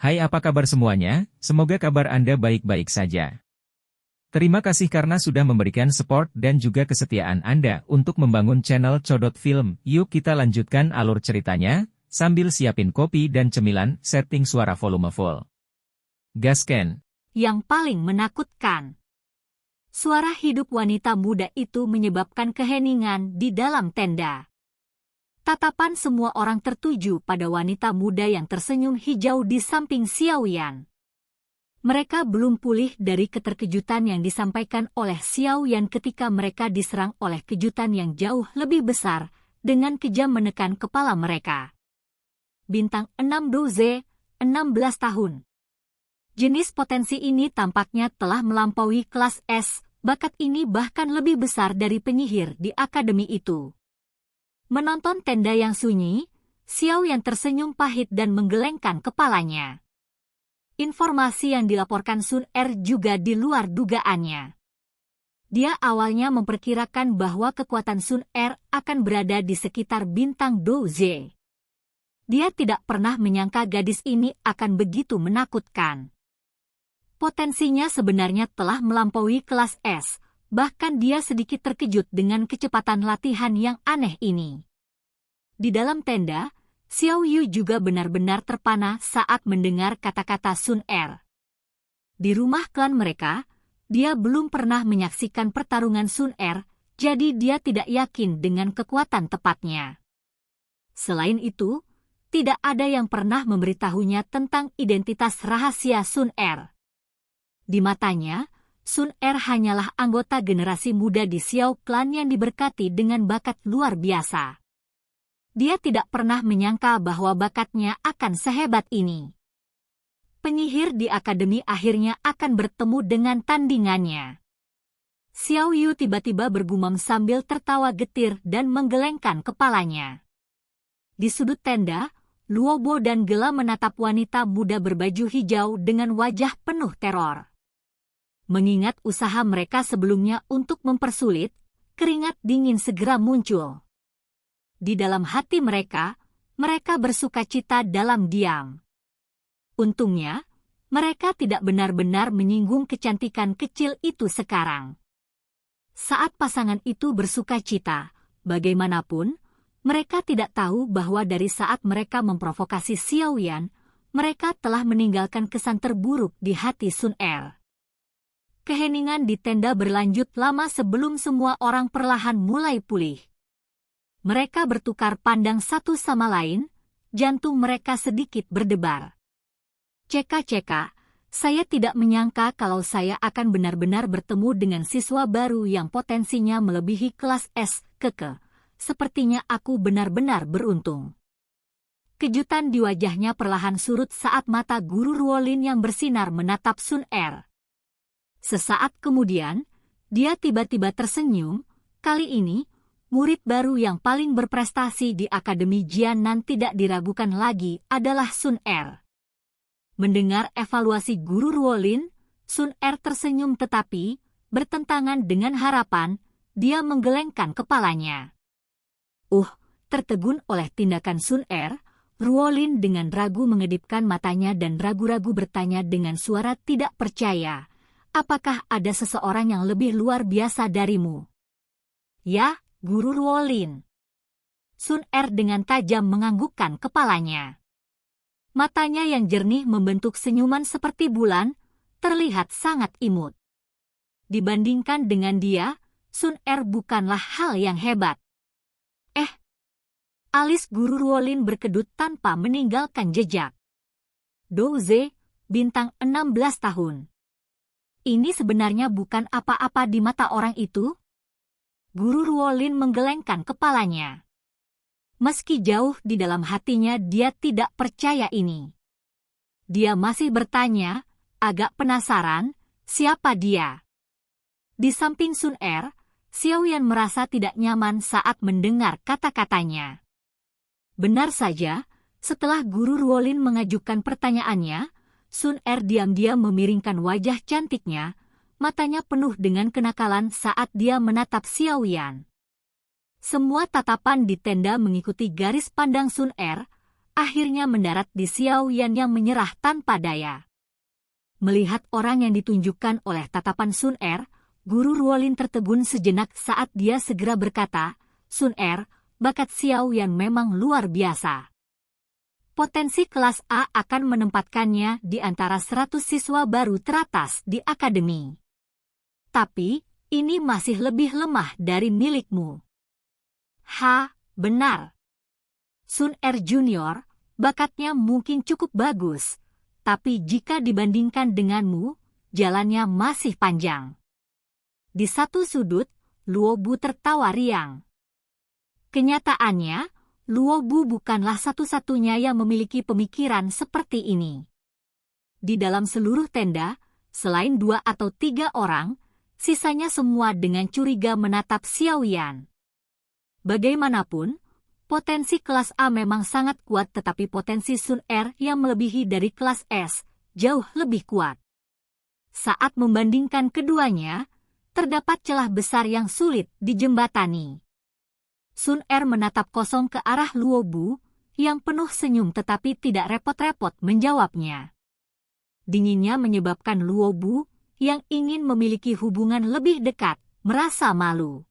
Hai, apa kabar semuanya? Semoga kabar Anda baik-baik saja. Terima kasih karena sudah memberikan support dan juga kesetiaan Anda untuk membangun channel Codot Film. Yuk kita lanjutkan alur ceritanya, sambil siapin kopi dan cemilan, setting suara volume full. Gasken. Yang paling menakutkan. Suara hidup wanita muda itu menyebabkan keheningan di dalam tenda. Tatapan semua orang tertuju pada wanita muda yang tersenyum hijau di samping Xiaoyan. Mereka belum pulih dari keterkejutan yang disampaikan oleh Xiaoyan ketika mereka diserang oleh kejutan yang jauh lebih besar, dengan kejam menekan kepala mereka. Bintang 6 Doze, 16 tahun. Jenis potensi ini tampaknya telah melampaui kelas S, bakat ini bahkan lebih besar dari penyihir di akademi itu. Menonton tenda yang sunyi, Xiaoyan tersenyum pahit dan menggelengkan kepalanya. Informasi yang dilaporkan Sun Er juga di luar dugaannya. Dia awalnya memperkirakan bahwa kekuatan Sun Er akan berada di sekitar bintang Doze. Dia tidak pernah menyangka gadis ini akan begitu menakutkan. Potensinya sebenarnya telah melampaui kelas S, bahkan dia sedikit terkejut dengan kecepatan latihan yang aneh ini. Di dalam tenda, Xiao Yu juga benar-benar terpana saat mendengar kata-kata Sun Er. Di rumah klan mereka, dia belum pernah menyaksikan pertarungan Sun Er, jadi dia tidak yakin dengan kekuatan tepatnya. Selain itu, tidak ada yang pernah memberitahunya tentang identitas rahasia Sun Er. Di matanya, Sun Er hanyalah anggota generasi muda di Xiao Clan yang diberkati dengan bakat luar biasa. Dia tidak pernah menyangka bahwa bakatnya akan sehebat ini. Penyihir di akademi akhirnya akan bertemu dengan tandingannya. Xiao Yu tiba-tiba bergumam sambil tertawa getir dan menggelengkan kepalanya. Di sudut tenda, Luo Bo dan Gela menatap wanita muda berbaju hijau dengan wajah penuh teror. Mengingat usaha mereka sebelumnya untuk mempersulit, keringat dingin segera muncul. Di dalam hati mereka bersukacita dalam diam. Untungnya, mereka tidak benar-benar menyinggung kecantikan kecil itu sekarang. Saat pasangan itu bersukacita, bagaimanapun, mereka tidak tahu bahwa dari saat mereka memprovokasi Xiaoyan, mereka telah meninggalkan kesan terburuk di hati Sun Er. Keheningan di tenda berlanjut lama sebelum semua orang perlahan mulai pulih. Mereka bertukar pandang satu sama lain, jantung mereka sedikit berdebar. Ceka-ceka, saya tidak menyangka kalau saya akan benar-benar bertemu dengan siswa baru yang potensinya melebihi kelas S, keke. Sepertinya aku benar-benar beruntung. Kejutan di wajahnya perlahan surut saat mata guru Ruolin yang bersinar menatap Sun Er. Sesaat kemudian, dia tiba-tiba tersenyum, kali ini, murid baru yang paling berprestasi di Akademi Jianan tidak diragukan lagi adalah Sun Er. Mendengar evaluasi guru Ruolin, Sun Er tersenyum tetapi, bertentangan dengan harapan, dia menggelengkan kepalanya. Tertegun oleh tindakan Sun Er, Ruolin dengan ragu mengedipkan matanya dan ragu-ragu bertanya dengan suara tidak percaya, apakah ada seseorang yang lebih luar biasa darimu? Ya, Guru Ruolin. Sun Er dengan tajam menganggukkan kepalanya. Matanya yang jernih membentuk senyuman seperti bulan, terlihat sangat imut. Dibandingkan dengan dia, Sun Er bukanlah hal yang hebat. Alis Guru Ruolin berkedut tanpa meninggalkan jejak. Doze, bintang 16 tahun. Ini sebenarnya bukan apa-apa di mata orang itu? Guru Ruolin menggelengkan kepalanya. Meski jauh di dalam hatinya dia tidak percaya ini. Dia masih bertanya, agak penasaran, siapa dia? Di samping Sun Er, Xiaoyan merasa tidak nyaman saat mendengar kata-katanya. Benar saja, setelah Guru Ruolin mengajukan pertanyaannya, Sun Er diam-diam memiringkan wajah cantiknya, matanya penuh dengan kenakalan saat dia menatap Xiaoyan. Semua tatapan di tenda mengikuti garis pandang Sun Er, akhirnya mendarat di Xiao Yan yang menyerah tanpa daya. Melihat orang yang ditunjukkan oleh tatapan Sun Er, Guru Ruolin tertegun sejenak saat dia segera berkata, "Sun Er, bakat Xiao Yan memang luar biasa. Potensi kelas A akan menempatkannya di antara 100 siswa baru teratas di akademi. Tapi, ini masih lebih lemah dari milikmu." Benar. Sun Er Junior, bakatnya mungkin cukup bagus, tapi jika dibandingkan denganmu, jalannya masih panjang. Di satu sudut, Luo Bu tertawa riang. Kenyataannya, Luo Bu bukanlah satu-satunya yang memiliki pemikiran seperti ini. Di dalam seluruh tenda, selain 2 atau 3 orang, sisanya semua dengan curiga menatap Xiao Yan. Bagaimanapun, potensi kelas A memang sangat kuat, tetapi potensi Sun Er yang melebihi dari kelas S jauh lebih kuat. Saat membandingkan keduanya, terdapat celah besar yang sulit dijembatani. Sun Er menatap kosong ke arah Luo Bu, yang penuh senyum tetapi tidak repot-repot menjawabnya. Dinginnya menyebabkan Luo Bu, yang ingin memiliki hubungan lebih dekat, merasa malu.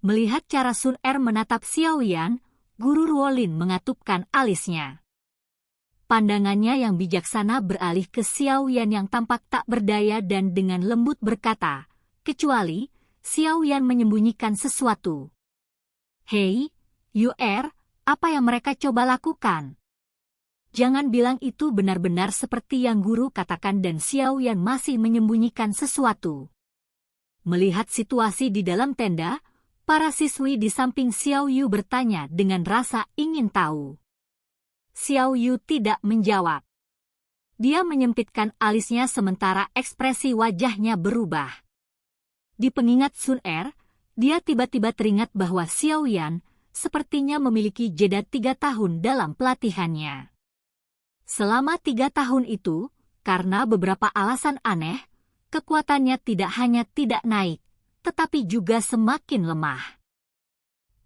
Melihat cara Sun Er menatap Xiao Yan, Guru Ruolin mengatupkan alisnya. Pandangannya yang bijaksana beralih ke Xiao Yan yang tampak tak berdaya dan dengan lembut berkata, "Kecuali, Xiao Yan menyembunyikan sesuatu." "Hei, Yu Er, apa yang mereka coba lakukan? Jangan bilang itu benar-benar seperti yang guru katakan dan Xiao Yan masih menyembunyikan sesuatu." Melihat situasi di dalam tenda, para siswi di samping Xiao Yu bertanya dengan rasa ingin tahu. Xiao Yu tidak menjawab. Dia menyempitkan alisnya sementara ekspresi wajahnya berubah. Di pengingat Sun Er, dia tiba-tiba teringat bahwa Xiao Yan sepertinya memiliki jeda 3 tahun dalam pelatihannya. Selama 3 tahun itu, karena beberapa alasan aneh, kekuatannya tidak hanya tidak naik, tetapi juga semakin lemah.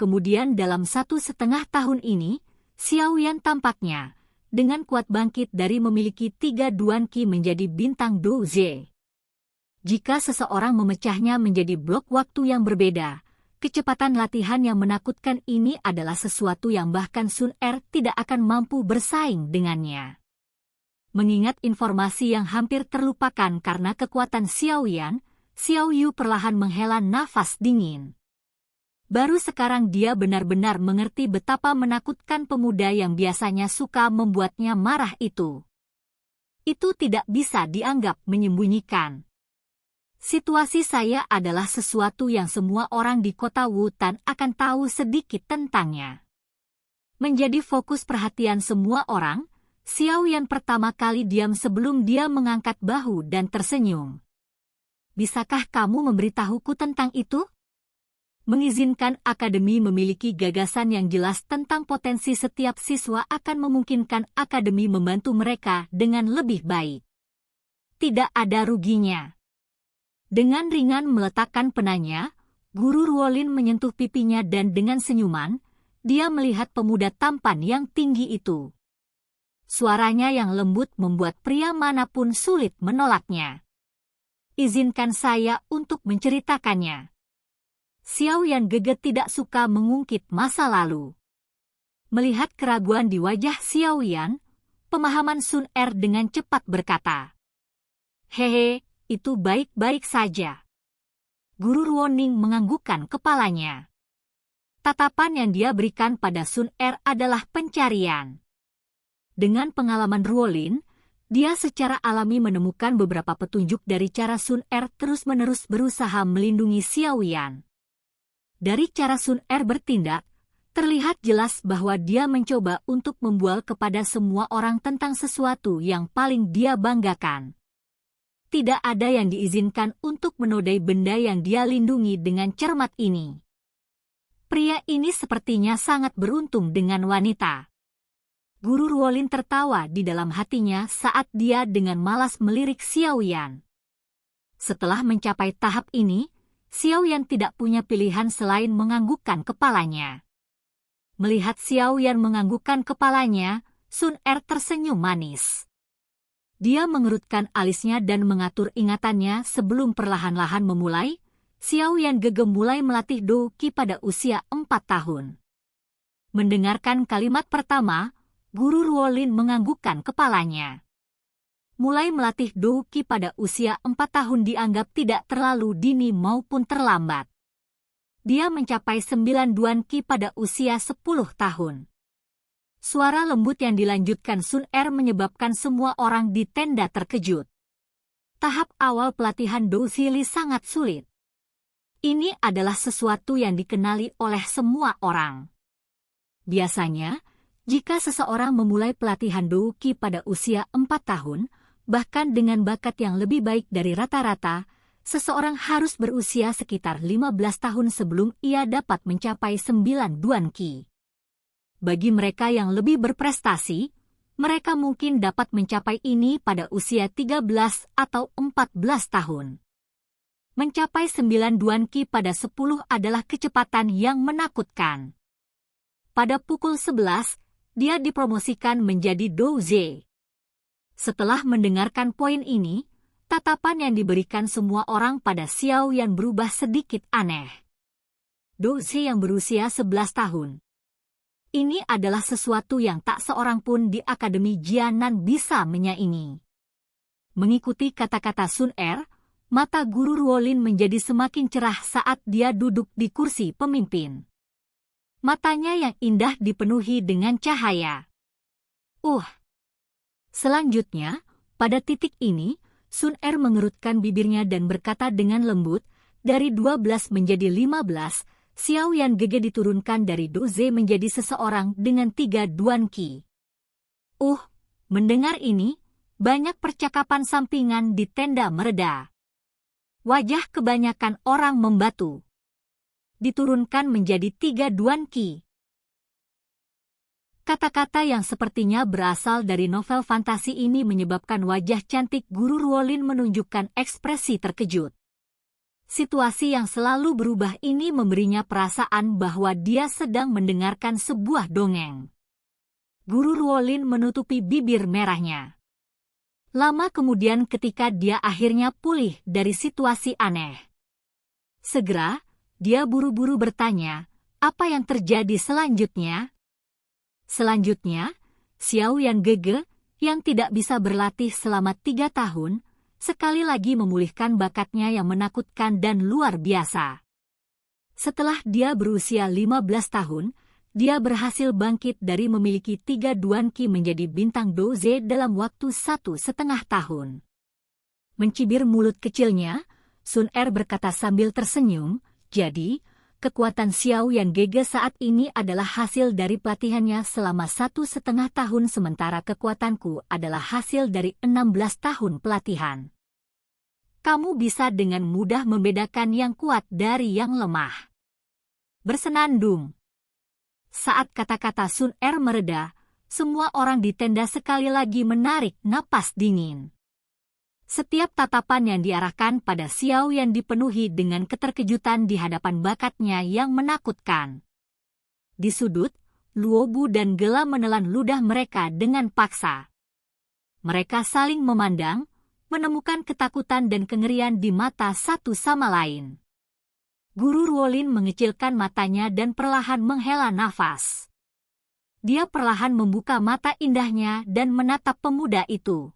Kemudian dalam 1,5 tahun ini, Xiao Yan tampaknya dengan kuat bangkit dari memiliki 3 Duan Qi menjadi bintang Douze. Jika seseorang memecahnya menjadi blok waktu yang berbeda, kecepatan latihan yang menakutkan ini adalah sesuatu yang bahkan Sun Er tidak akan mampu bersaing dengannya. Mengingat informasi yang hampir terlupakan karena kekuatan Xiao Yan, Xiao Yu perlahan menghela nafas dingin. Baru sekarang dia benar-benar mengerti betapa menakutkan pemuda yang biasanya suka membuatnya marah itu. Itu tidak bisa dianggap menyembunyikan. Situasi saya adalah sesuatu yang semua orang di kota Wutan akan tahu sedikit tentangnya. Menjadi fokus perhatian semua orang, Xiao Yan pertama kali diam sebelum dia mengangkat bahu dan tersenyum. "Bisakah kamu memberitahuku tentang itu?" Mengizinkan akademi memiliki gagasan yang jelas tentang potensi setiap siswa akan memungkinkan akademi membantu mereka dengan lebih baik. Tidak ada ruginya. Dengan ringan meletakkan penanya, Guru Ruolin menyentuh pipinya dan dengan senyuman, dia melihat pemuda tampan yang tinggi itu. Suaranya yang lembut membuat pria manapun sulit menolaknya. "Izinkan saya untuk menceritakannya." Xiao Yan geget tidak suka mengungkit masa lalu. Melihat keraguan di wajah Xiao Yan, pemahaman Sun Er dengan cepat berkata, "Hehe, itu baik-baik saja." Guru Ruoning menganggukkan kepalanya. Tatapan yang dia berikan pada Sun Er adalah pencarian. Dengan pengalaman Ruolin, dia secara alami menemukan beberapa petunjuk dari cara Sun Er terus-menerus berusaha melindungi Xiao Yan. Dari cara Sun Er bertindak, terlihat jelas bahwa dia mencoba untuk membual kepada semua orang tentang sesuatu yang paling dia banggakan. Tidak ada yang diizinkan untuk menodai benda yang dia lindungi dengan cermat ini. Pria ini sepertinya sangat beruntung dengan wanita. Guru Ruolin tertawa di dalam hatinya saat dia dengan malas melirik Xiao Yan. Setelah mencapai tahap ini, Xiao Yan tidak punya pilihan selain menganggukkan kepalanya. Melihat Xiao Yan menganggukkan kepalanya, Sun Er tersenyum manis. Dia mengerutkan alisnya dan mengatur ingatannya sebelum perlahan-lahan memulai. Xiao Yan Gege mulai melatih Do Qi pada usia 4 tahun. Mendengarkan kalimat pertama, Guru Ruolin menganggukkan kepalanya. Mulai melatih Do Qi pada usia 4 tahun dianggap tidak terlalu dini maupun terlambat. Dia mencapai 9 Duan Qi pada usia 10 tahun. Suara lembut yang dilanjutkan Sun Er menyebabkan semua orang di tenda terkejut. Tahap awal pelatihan Do Xili sangat sulit. Ini adalah sesuatu yang dikenali oleh semua orang. Biasanya, jika seseorang memulai pelatihan Do Qi pada usia 4 tahun, bahkan dengan bakat yang lebih baik dari rata-rata, seseorang harus berusia sekitar 15 tahun sebelum ia dapat mencapai 9 Duan Qi. Bagi mereka yang lebih berprestasi, mereka mungkin dapat mencapai ini pada usia 13 atau 14 tahun. Mencapai 9 Duan Qi pada 10 adalah kecepatan yang menakutkan. Pada pukul 11, dia dipromosikan menjadi Douze. Setelah mendengarkan poin ini, tatapan yang diberikan semua orang pada Xiao Yan berubah sedikit aneh. Douze yang berusia 11 tahun. Ini adalah sesuatu yang tak seorang pun di Akademi Jianan bisa menyaingi. Mengikuti kata-kata Sun Er, mata Guru Ruolin menjadi semakin cerah saat dia duduk di kursi pemimpin. Matanya yang indah dipenuhi dengan cahaya. Selanjutnya, pada titik ini, Sun Er mengerutkan bibirnya dan berkata dengan lembut, dari 12 menjadi 15, Xiao Yan Gege diturunkan dari Douze menjadi seseorang dengan 3 Duan Qi. Mendengar ini, banyak percakapan sampingan di tenda mereda. Wajah kebanyakan orang membatu. Diturunkan menjadi 3 Duan Qi. Kata-kata yang sepertinya berasal dari novel fantasi ini menyebabkan wajah cantik Guru Ruolin menunjukkan ekspresi terkejut. Situasi yang selalu berubah ini memberinya perasaan bahwa dia sedang mendengarkan sebuah dongeng. Guru Ruolin menutupi bibir merahnya. Lama kemudian ketika dia akhirnya pulih dari situasi aneh. Segera, dia buru-buru bertanya, apa yang terjadi selanjutnya? Selanjutnya, Xiao Yan Gege, yang tidak bisa berlatih selama 3 tahun, sekali lagi memulihkan bakatnya yang menakutkan dan luar biasa. Setelah dia berusia 15 tahun, dia berhasil bangkit dari memiliki 3 Duan Qi menjadi bintang Douze dalam waktu 1,5 tahun. Mencibir mulut kecilnya, Sun Er berkata sambil tersenyum, jadi, kekuatan Xiao Yan Gege saat ini adalah hasil dari pelatihannya selama 1,5 tahun sementara kekuatanku adalah hasil dari 16 tahun pelatihan. Kamu bisa dengan mudah membedakan yang kuat dari yang lemah. Bersenandung. Saat kata-kata Sun Er mereda, semua orang di tenda sekali lagi menarik napas dingin. Setiap tatapan yang diarahkan pada Xiao Yan dipenuhi dengan keterkejutan di hadapan bakatnya yang menakutkan. Di sudut, Luobu dan Gela menelan ludah mereka dengan paksa. Mereka saling memandang, menemukan ketakutan dan kengerian di mata satu sama lain. Guru Ruolin mengecilkan matanya dan perlahan menghela nafas. Dia perlahan membuka mata indahnya dan menatap pemuda itu.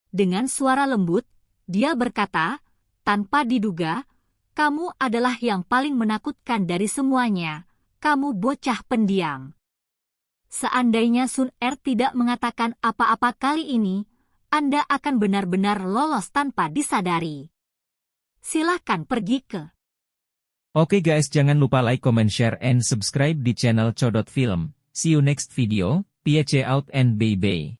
Dengan suara lembut, dia berkata, tanpa diduga, kamu adalah yang paling menakutkan dari semuanya, kamu bocah pendiam. Seandainya Sun Er tidak mengatakan apa-apa kali ini, Anda akan benar-benar lolos tanpa disadari. Silakan pergi ke. Oke guys, jangan lupa like, comment, share, and subscribe di channel Codot Film. See you next video, peace out and bye-bye.